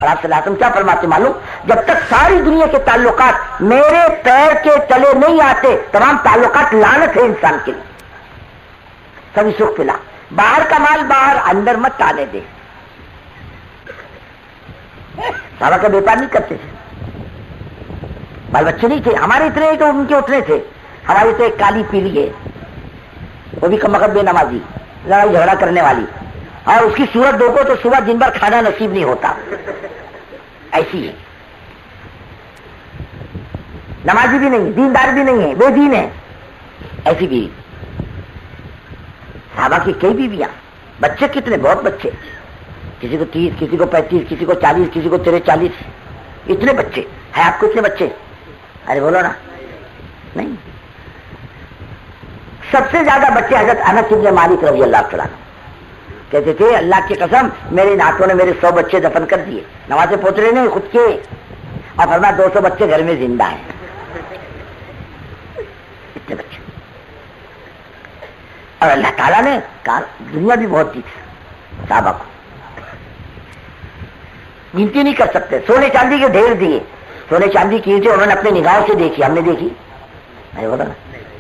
اور آپ صلی اللہ علیہ وسلم کیا فرماتے معلوم؟ جب تک ساری دنیا کے تعلقات میرے پیر کے تلے نہیں آتے، تمام تعلقات لعنت ہے انسان کے لیے. سبھی سکھ پلا، باہر کا مال باہر، اندر مت آنے دے. صحابہ کا بیپار نہیں کرتے تھے، بال بچے نہیں تھے ہمارے اتنے تو ان کے اتنے تھے. ہماری تو ایک کالی پیلی ہے، وہ بھی کم بے نمازی، لڑائی جھگڑا کرنے والی، اور اس کی صورت دیکھو تو صبح دن بھر کھانا نصیب نہیں ہوتا، ایسی ہے. نمازی بھی نہیں، دیندار بھی نہیں ہے، بے دین ہے، ایسی بھی. صحابہ کی کئی بیویاں، بچے کتنے، بہت بچے، کسی کو 30، کسی کو 35، کسی کو 40، کسی کو 43، اتنے بچے ہیں. آپ کو اتنے بچے؟ ارے بولو نا. نہیں. سب سے زیادہ بچے حضرت انس بن مالک رضی اللہ تعالیٰ عنہ کہتے تھے اللہ کی قسم میرے ناتوں نے میرے 100 بچے دفن کر دیے، نمازیں پہنچ رہے نہیں خود کے، اور فرمایا 200 بچے گھر میں زندہ ہیں. اتنے بچے. اور اللہ تعالیٰ نے دنیا بھی بہت دی تھی صحابہ کو، گنتی نہیں کر سکتے. سونے چاندی کے ڈھیر دیے، سونے چاندی کی تھے انہوں نے اپنے نگاہوں سے دیکھی، ہم نے دیکھی نہیں، بولا نا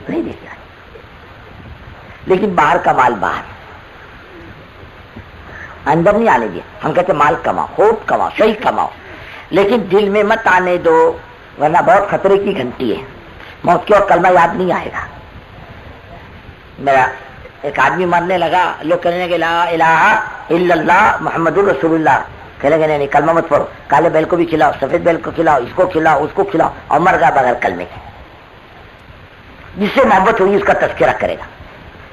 نہیں دیکھی. لیکن باہر کا مال باہر، اندر نہیں آنے دیا. ہم کہتے مال کماؤ، خوب کماؤ، صحیح کماؤ، لیکن دل میں مت آنے دو، ورنہ بہت خطرے کی گھنٹی ہے. موت کے وقت کلمہ یاد نہیں آئے گا. میرا ایک آدمی مرنے لگا، لوگ کہنے لگے لا الہ الا اللہ محمد الرسول اللہ، کہنے لگے نہیں کلمہ مت پڑھو، کالے بیل کو بھی کھلاؤ، سفید بیل کو کھلاؤ، اس کو کھلاؤ، اس کو کھلاؤ، اور مر گیا بغیر کلمے کے. جس سے محبت ہوئی اس کا تذکرہ کرے گا.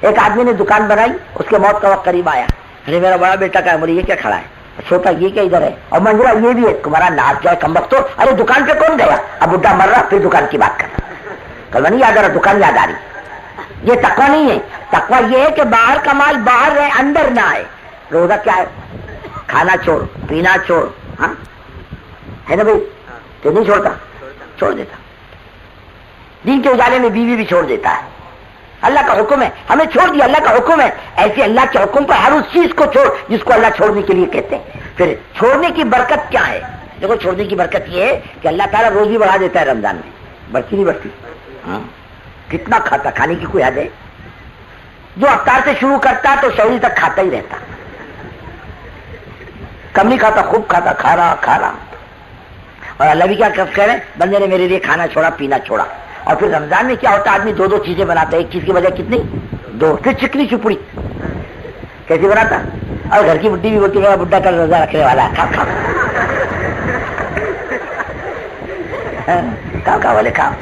ایک آدمی نے دکان بنائی، اس کے موت کا وقت قریب آیا، ارے میرا بڑا بیٹا کا ہے، بولے یہ کیا کھڑا ہے، چھوٹا یہ کیا ادھر ہے، اور منجرا یہ بھی ہے، تمہارا ناچ جائے کمبختو. ارے دکان پہ کون گیا؟ اب بڈھا مر رہا، پھر دکان کی بات کر رہا، کلمہ نہیں یاد آ رہا، دکان یاد آ رہی. یہ تقویٰ نہیں ہے. تقویٰ یہ ہے کہ باہر کا مال باہر رہے، اندر نہ آئے. روزہ کیا ہے؟ کھانا چھوڑ، پینا چھوڑ، ہاں ہے نا بھائی؟ تو نہیں چھوڑتا، چھوڑ دیتا. دین کے اجالے میں بیوی بھی چھوڑ دیتا ہے. اللہ کا حکم ہے، ہمیں چھوڑ دیا، اللہ کا حکم ہے. ایسے اللہ کے حکم پر ہر اس چیز کو چھوڑ جس کو اللہ چھوڑنے کے لیے کہتے ہیں. پھر چھوڑنے کی برکت کیا ہے؟ دیکھو چھوڑنے کی برکت یہ ہے کہ اللہ تعالیٰ روزی بڑھا دیتا ہے رمضان میں. بڑھتی نہیں بڑھتی؟ ہاں. کتنا کھاتا، کھانے کی کوئی حد ہے؟ جو افطار سے شروع کرتا تو شہری تک کھاتا ہی رہتا، کم نہیں کھاتا، خوب کھاتا، کھا رہا. اور اللہ بھی کیا کہہ رہے ہیں، بندے نے میرے لیے کھانا چھوڑا، پینا چھوڑا. اور پھر رمضان میں کیا ہوتا ہے، آدمی 2 چیزیں بناتا ہے، ایک چیز کی وجہ کتنی؟ 2. پھر چکنی چپڑی کیسے بناتا؟ اور گھر کی بڈی بھی بولتی ہے بڈھا کا روزہ رکھنے والا ہے، کھاؤ بولے کھاؤ.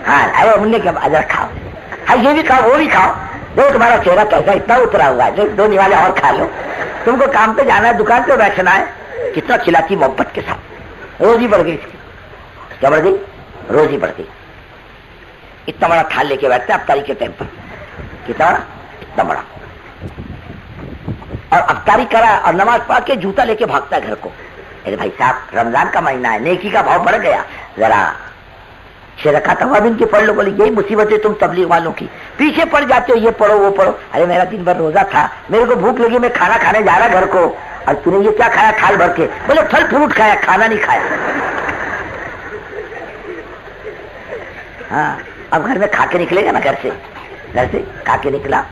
ہاں ارے منہ کیا ادھر کھاؤ، ہاں یہ بھی کھاؤ وہ بھی کھاؤ. دیکھو تمہارا چہرہ کیسا اتنا اترا ہوا ہے، 2 نوالے اور کھا لو. تم کو کام پہ جانا ہے، دکان پہ بیٹھنا ہے. کتنا کھلاتی محبت کے ساتھ. روزی بڑھ گئی اس کی. کیا بڑھ گئی؟ روزی بڑھ گئی. اتنا بڑا تھال لے کے بیٹھتے ہیں افطاری کے ٹائم پر. کتنا بڑا؟ اتنا بڑا. اور افطاری کرا اور نماز پڑھ کے جوتا لے کے بھاگتا ہے گھر کو. ارے بھائی صاحب رمضان کا مہینہ ہے، نیکی کا بھاؤ بڑھ گیا، ذرا شرکت اوابین کی پڑھ لو. بولے یہی مصیبت ہے تم تبلیغ والوں کی، پیچھے پڑ جاتے ہو، یہ پڑھو وہ پڑھو. ارے میرا دن بھر روزہ تھا، میرے کو بھوک لگی، میں کھانا کھانے جا رہا گھر کو، اور تم نے یہ کیا کھایا تھال بھر کے؟ بولے پھل فروٹ کھایا، کھانا نہیں کھایا. ہاں اب گھر میں کھا کے نکلے گا نا، گھر سے کھا کے نکلا.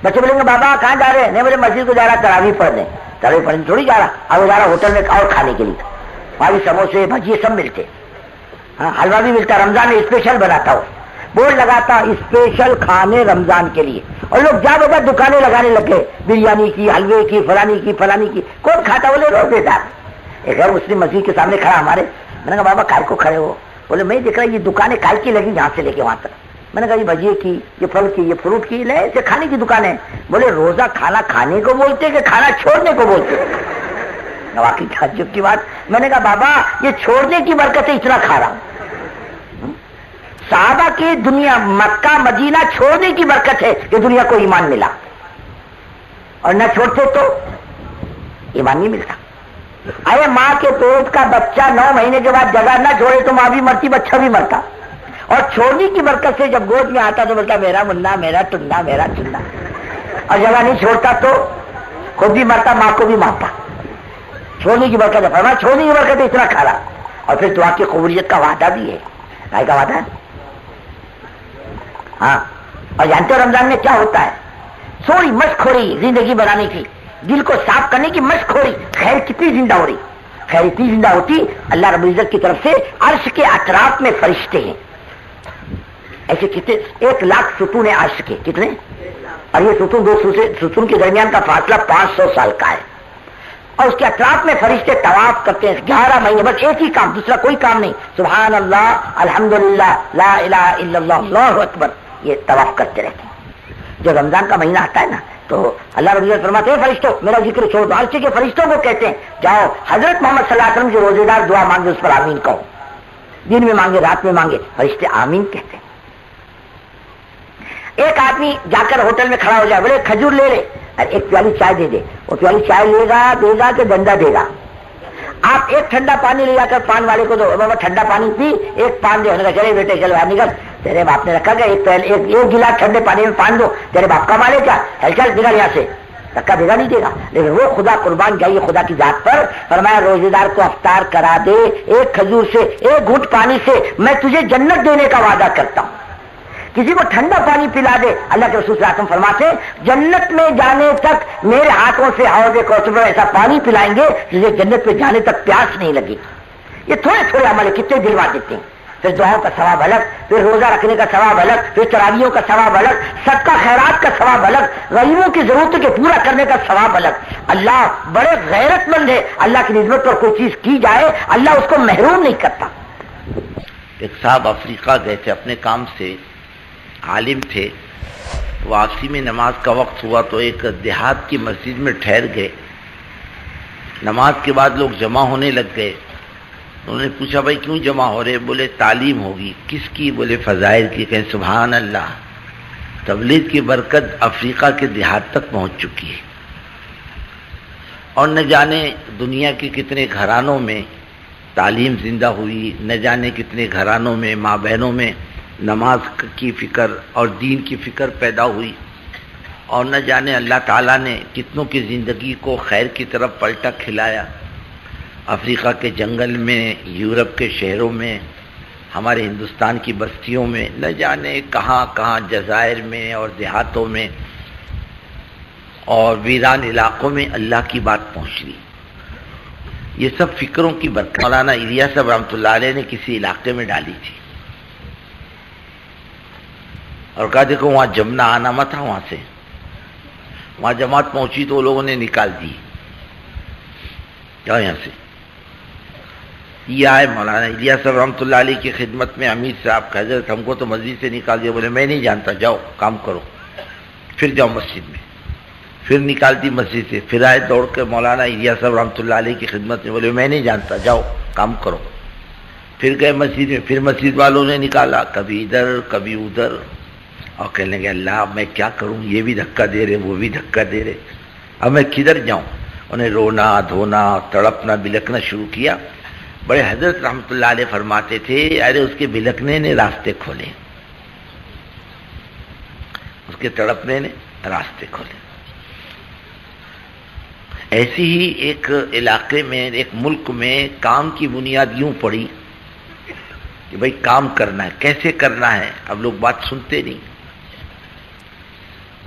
بچے بولیں گے بابا کہاں جا رہے ہیں؟ نہیں بولے مسجد کو جا رہا تراویح پڑھنے. تراویح پڑھنے تھوڑی جا رہا، اب وہ جا رہا ہوٹل میں اور کھانے کے لیے. وہاں بھی سموسے بھجیے سب ملتے، ہاں حلوہ بھی ملتا. رمضان میں اسپیشل بناتا ہو، بورڈ لگاتا اسپیشل کھانے رمضان کے لیے. اور لوگ جا بجا دکانیں لگانے لگے، بریانی کی، حلوے کی، فلانی کی. کون کھاتا؟ بولے روزے دار. ایک ہے مسلم مسجد کے سامنے کھڑا ہمارے. میں نے کہا بابا کائے کو کھڑے ہو؟ بولے میں دیکھ رہا یہ دکانیں کائے کی لگی یہاں سے لے کے وہاں تک. میں نے کہا یہ بھجیے کی، یہ پھل کی، یہ فروٹ کی، لے سے کھانے کی دکان ہے. بولے روزہ کھانا کھانے کو بولتے کہ کھانا چھوڑنے کو بولتے؟ واقعی تعجب کی بات. میں نے کہا بابا یہ چھوڑنے کی برکت ہے، اتنا کھا رہا ہوں. صحابہ کی دنیا مکہ مدینہ چھوڑنے کی برکت ہے کہ دنیا کو ایمان ملا، اور نہ چھوڑتے تو ایمان نہیں ملتا. ارے ماں کے پیٹ کا بچہ 9 مہینے کے بعد جگہ نہ چھوڑے تو ماں بھی مرتی، بچہ بھی مرتا. اور چھوڑنے کی برکت سے جب گود میں آتا تو بولتا میرا منا، میرا ٹنڈا، میرا چنڈا. اور جگہ نہیں چھوڑتا تو خود بھی مرتا، ماں کو بھی مارتا. چھوڑنے کی برکت ہے، فرمایا چھوڑنے کی برکت ہے اتنا کھانا، اور پھر دعا کی قبولیت کا وعدہ بھی ہے. کائے کا وعدہ ہے؟ ہاں. اور جانتے ہو رمضان میں کیا ہوتا ہے؟ تھوڑی مشقوری زندگی بنانے کی، دل کو صاف کرنے کی مشقوری. خیر کتنی زندہ ہو رہی، خیر اتنی زندہ ہوتی. اللہ رب العزت کی طرف سے عرش کے اطراف میں فرشتے ہیں ایسے کتنے 1,00,000 ستون ہے عرش کے. کتنے؟ اور یہ ستون دو ستون کے درمیان کا فاصلہ 500 سال کا ہے. اور اس کے اطراف میں فرشتے طواف کرتے ہیں 11 مہینے، بس ایک ہی کام، دوسرا کوئی کام نہیں. سبحان اللہ، الحمدللہ، لا الہ الا اللہ، اللہ اکبر، یہ طواف کرتے رہتے ہیں. جب رمضان کا مہینہ آتا ہے نا تو اللہ رب العزت فرماتے ہیں فرشتوں میرا ذکر چھوڑ دو. عرش کے فرشتوں کو کہتے ہیں جاؤ حضرت محمد صلی اللہ علیہ وسلم جو روزے دار دعا مانگے اس پر آمین کہو. دن میں مانگے رات میں مانگے فرشتے آمین کہتے ہیں. ایک آدمی جا کر ہوٹل میں کھڑا ہو جائے، بولے کھجور لے لے اور ایک پیالی چائے دے دے. وہ پیالی چائے لے گا دے گا کہ ڈنڈا دے گا؟ آپ ایک ٹھنڈا پانی لے جا کر پان والے کو دو، بابا ٹھنڈا پانی پی، ایک پان دے. چلے بیٹے چل باہر نکل، تیرے باپ نے رکھا گیا ایک گلاس ٹھنڈے پانی میں پان دو، تیرے باپ کا مال ہے کیا؟ چل نکل یہاں سے. دھکا دے گا نہیں دے گا. لیکن وہ خدا قربان جائیے خدا کی ذات پر، فرمایا روزے دار کو افطار کرا دے ایک کھجور سے، ایک گھونٹ پانی سے، میں تجھے جنت دینے کا وعدہ کرتا ہوں. کسی کو ٹھنڈا پانی پلا دے، اللہ کے رسول صلی اللہ علیہ وسلم فرماتے جنت میں جانے تک میرے ہاتھوں سے حوض کوثر میں ایسا پانی پلائیں گے جسے جنت میں جانے تک پیاس نہیں لگی. یہ تھوڑے تھوڑے عمل ہے، کتنے دلوا دیتے ہیں. پھر دعاؤں کا ثواب الگ، پھر روزہ رکھنے کا ثواب الگ، پھر تراویحوں کا ثواب الگ، صدقہ خیرات کا ثواب الگ، غریبوں کی ضرورتوں کے پورا کرنے کا ثواب الگ. اللہ بڑے غیرت مند ہے، اللہ کی نسبت پر کوئی چیز کی جائے اللہ اس کو محروم نہیں کرتا. ایک صاحب افریقہ گئے تھے اپنے کام سے، عالم تھے. واپسی میں نماز کا وقت ہوا تو ایک دیہات کی مسجد میں ٹھہر گئے. نماز کے بعد لوگ جمع ہونے لگ گئے. انہوں نے پوچھا بھائی کیوں جمع ہو رہے؟ بولے تعلیم ہوگی. کس کی؟ بولے فضائل کی. کہیں سبحان اللہ، تبلیغ کی برکت افریقہ کے دیہات تک پہنچ چکی ہے. اور نہ جانے دنیا کے کتنے گھرانوں میں تعلیم زندہ ہوئی، نہ جانے کتنے گھرانوں میں ماں بہنوں میں نماز کی فکر اور دین کی فکر پیدا ہوئی، اور نہ جانے اللہ تعالیٰ نے کتنوں کی زندگی کو خیر کی طرف پلٹا کھلایا. افریقہ کے جنگل میں، یورپ کے شہروں میں، ہمارے ہندوستان کی بستیوں میں، نہ جانے کہاں کہاں جزائر میں اور دیہاتوں میں اور ویران علاقوں میں اللہ کی بات پہنچ رہی. یہ سب فکروں کی برکت. مولانا الیاس صاحب رحمۃ اللہ علیہ نے کسی علاقے میں ڈالی تھی اور کہا دیکھو وہاں جمنا آنا مت تھا. وہاں سے وہاں جماعت پہنچی تو لوگوں نے نکال دی. کیا یہاں سے یہ آئے مولانا الیاس صاحب رحمۃ اللہ علیہ کی خدمت میں، امیر صاحب کہ حضرت ہم کو تو مسجد سے نکال دیا. بولے میں نہیں جانتا، جاؤ کام کرو. پھر جاؤ مسجد میں، پھر نکال دی مسجد سے. پھر آئے دوڑ کے مولانا الیاس صاحب رحمۃ اللہ علیہ کی خدمت میں. بولے میں نہیں جانتا، جاؤ کام کرو. پھر گئے مسجد میں، پھر مسجد والوں نے نکالا، کبھی ادھر کبھی ادھر. اور کہنے لگے اللہ میں کیا کروں، یہ بھی دھکا دے رہے وہ بھی دھکا دے رہے، اب میں کدھر جاؤں. انہیں رونا دھونا تڑپنا بلکنا شروع کیا. بڑے حضرت رحمۃ اللہ علیہ فرماتے تھے ارے اس کے بلکنے نے راستے کھولے، اس کے تڑپنے نے راستے کھولے. ایسی ہی ایک علاقے میں، ایک ملک میں کام کی بنیاد یوں پڑی کہ بھائی کام کرنا ہے، کیسے کرنا ہے. اب لوگ بات سنتے نہیں.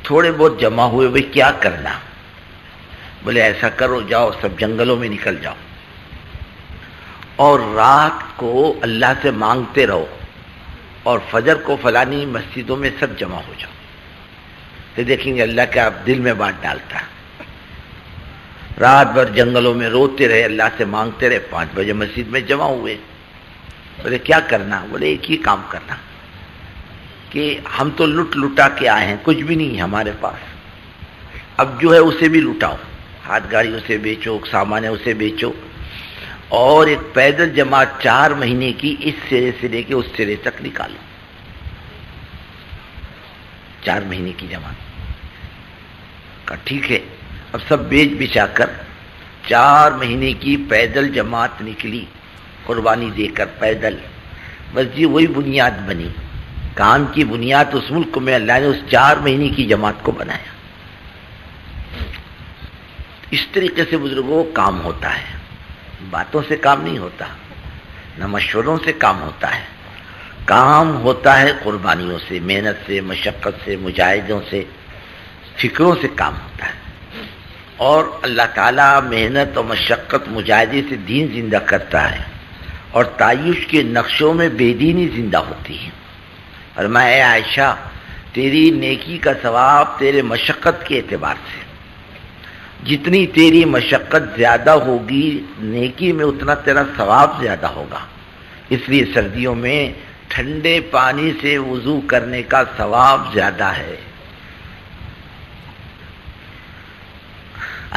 تھوڑے بہت جمع ہوئے، بھائی کیا کرنا؟ بولے ایسا کرو جاؤ سب جنگلوں میں نکل جاؤ اور رات کو اللہ سے مانگتے رہو اور فجر کو فلانی مسجدوں میں سب جمع ہو جاؤ. تو دیکھیں گے اللہ کا دل میں بات ڈالتا. رات بھر جنگلوں میں روتے رہے، اللہ سے مانگتے رہے. 5 بجے مسجد میں جمع ہوئے. بولے کیا کرنا؟ بولے ایک ہی کام کرنا کہ ہم تو لٹ لٹا کے آئے ہیں، کچھ بھی نہیں ہمارے پاس. اب جو ہے اسے بھی لٹاؤ، ہاتھ گاڑی اسے بیچو، سامان ہے اسے بیچو، اور ایک پیدل جماعت 4 مہینے کی اس سرے سے لے کے اس سرے تک نکالو. 4 مہینے کی جماعت کا ٹھیک ہے. اب سب بیچ بچا کر 4 مہینے کی پیدل جماعت نکلی، قربانی دے کر پیدل. بس جی وہی بنیاد بنی. کام کی بنیاد اس ملک میں اللہ نے اس 4 مہینے کی جماعت کو بنایا. اس طریقے سے بزرگوں کام ہوتا ہے. باتوں سے کام نہیں ہوتا، نہ مشوروں سے کام ہوتا ہے، کام ہوتا ہے قربانیوں سے، محنت سے، مشقت سے، مجاہدوں سے، فکروں سے کام ہوتا ہے۔ اور اللہ تعالیٰ محنت اور مشقت مجاہدے سے دین زندہ کرتا ہے، اور تعیش کے نقشوں میں بے دینی زندہ ہوتی ہے۔ فرمایا اے عائشہ، تیری نیکی کا ثواب تیرے مشقت کے اعتبار سے، جتنی تیری مشقت زیادہ ہوگی نیکی میں اتنا تیرا ثواب زیادہ ہوگا۔ اس لیے سردیوں میں ٹھنڈے پانی سے وضو کرنے کا ثواب زیادہ ہے،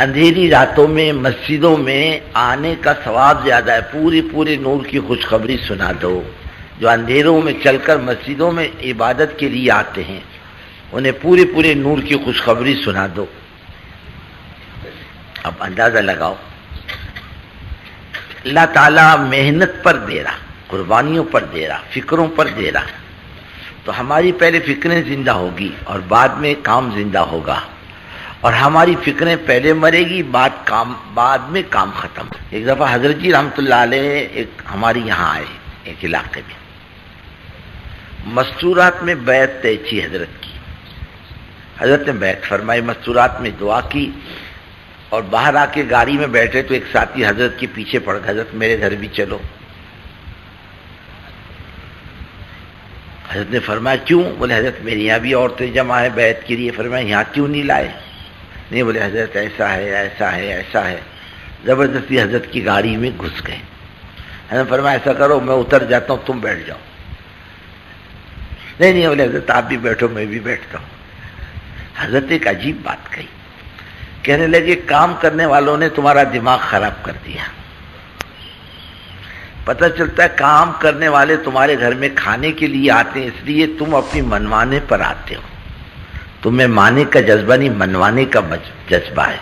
اندھیری راتوں میں مسجدوں میں آنے کا ثواب زیادہ ہے۔ پورے نور کی خوشخبری سنا دو۔ جو اندھیروں میں چل کر مسجدوں میں عبادت کے لیے آتے ہیں انہیں پورے نور کی خوشخبری سنا دو۔ اب اندازہ لگاؤ، اللہ تعالیٰ محنت پر دے رہا، قربانیوں پر دے رہا، فکروں پر دے رہا، تو ہماری پہلے فکریں زندہ ہوگی اور بعد میں کام زندہ ہوگا، اور ہماری فکریں پہلے مرے گی بعد میں کام ختم۔ ایک دفعہ حضرت جی رحمۃ اللہ علیہ ایک ہماری یہاں آئے، ایک علاقے میں، مستورات میں بیعت طے تھی حضرت کی۔ حضرت نے بیعت فرمائی، مستورات میں دعا کی، اور باہر آ کے گاڑی میں بیٹھے تو ایک ساتھی حضرت کے پیچھے پڑ گیا، حضرت میرے گھر بھی چلو۔ حضرت نے فرمایا کیوں؟ بولے حضرت میرے یہاں بھی عورتیں جمع ہے بیعت کے لیے۔ فرمایا یہاں کیوں نہیں لائے؟ نہیں، بولے حضرت ایسا ہے۔ زبردستی حضرت کی گاڑی میں گھس گئے۔ حضرت فرمایا ایسا کرو میں اتر جاتا ہوں، تم بیٹھ جاؤ۔ نہیں بولے حضرت آپ بھی بیٹھو میں بھی بیٹھتا ہوں۔ حضرت ایک عجیب بات کہی، کہنے لگے کام کرنے والوں نے تمہارا دماغ خراب کر دیا۔ پتہ چلتا ہے کام کرنے والے تمہارے گھر میں کھانے کے لیے آتے ہیں، اس لیے تم اپنی منوانے پر آتے ہو۔ تمہیں مانے کا جذبہ نہیں، منوانے کا جذبہ ہے۔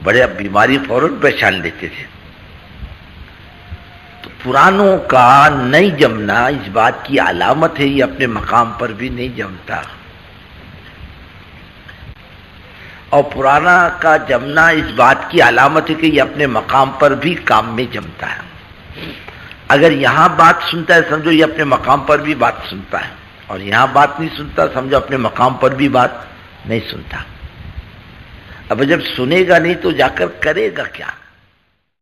بڑے بیماری فوراً پہچان لیتے تھے۔ تو پرانوں کا نہیں جمنا اس بات کی علامت ہے، یہ اپنے مقام پر بھی نہیں جمتا، اور پرانا کا جمنا اس بات کی علامت ہے کہ یہ اپنے مقام پر بھی کام میں جمتا ہے۔ اگر یہاں بات سنتا ہے سمجھو یہ اپنے مقام پر بھی بات سنتا ہے، اور یہاں بات نہیں سنتا سمجھو اپنے مقام پر بھی بات نہیں سنتا۔ اب جب سنے گا نہیں تو جا کر کرے گا کیا؟